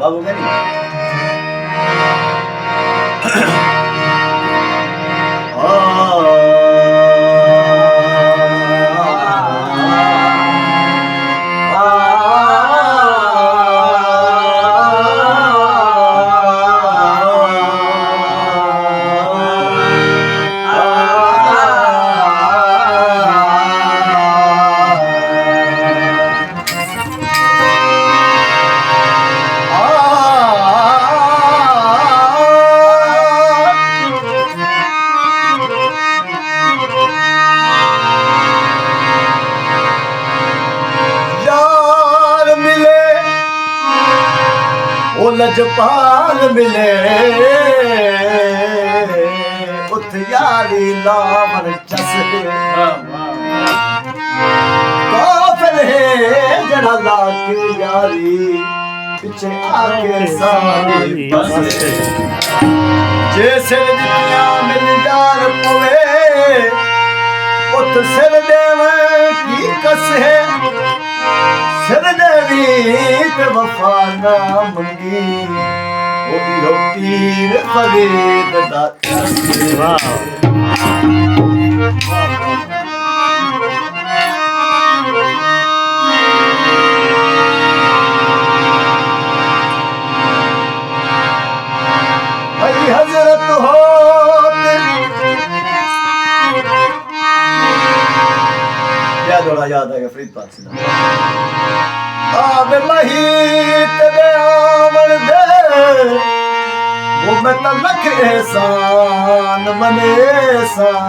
बाबू का नहीं लजपाल मिले उथ यारी लावर चसदे काफिल है जड़ा लाके यारी पीछे आके सारी बसे जैसे दितिया मिल यार पवे उथ सिर देवे की कस है सिर देवी ते वफा ना मंगी ओदी हो पीर फरीद दा भाई हजरत होत याद आएगा फरीद पाक से आब महीत दे आमन दे वो मैं तलक एहसान मनेसान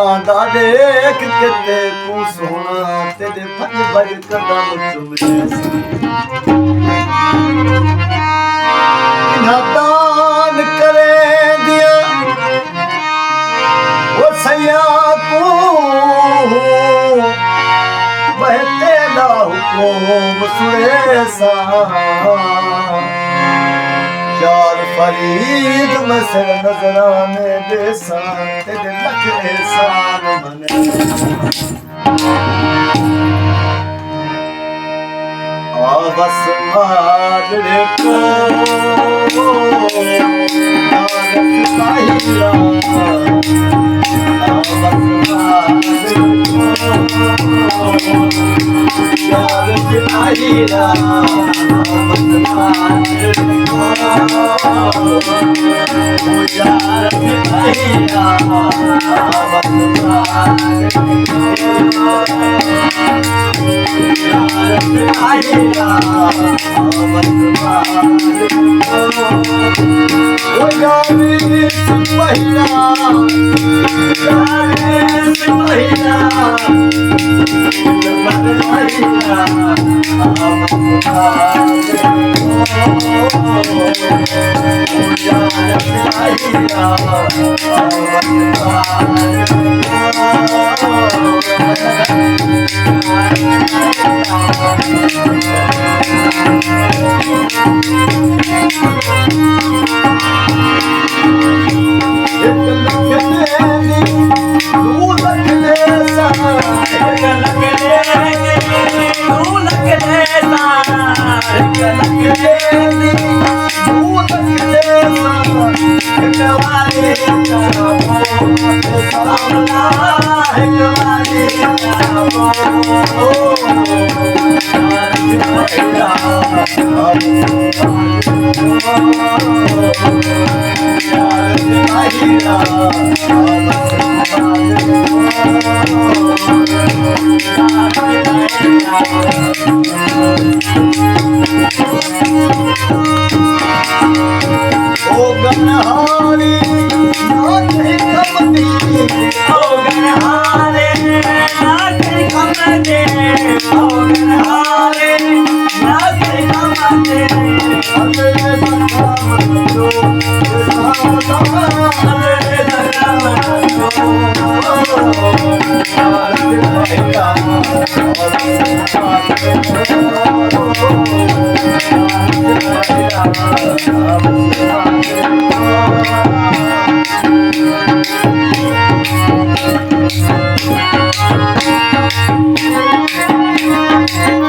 आंदा देख किते तू सोना तेरे भज भज कदम चुमे दान करे दिया वो सैया को बहते ला हुक्म सुने सा यार फरीद में सिर नजराने दे सा तेरे लख एहसान मने बस माजरे को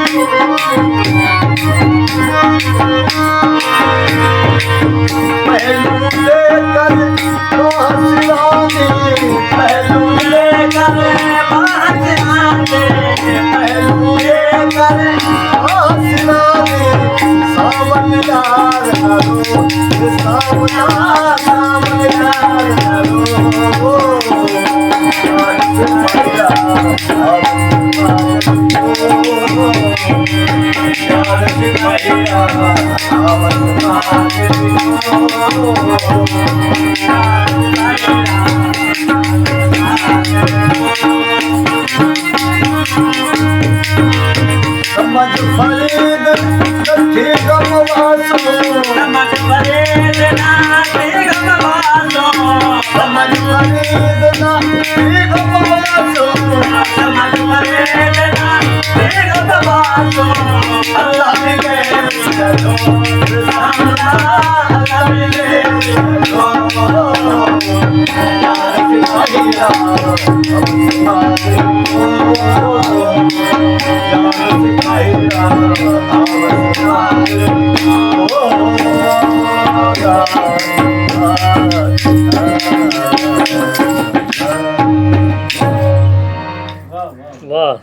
Thank you. समझ फरीद नथी गमवासो समझ फरीद नाथी गमवासो समझ फरीद नथी गमवासो समझ फरीद नाथी गमवासो अल्लाह मिले चलो अल्लाह मिले चलो यार सिपाहिया वाह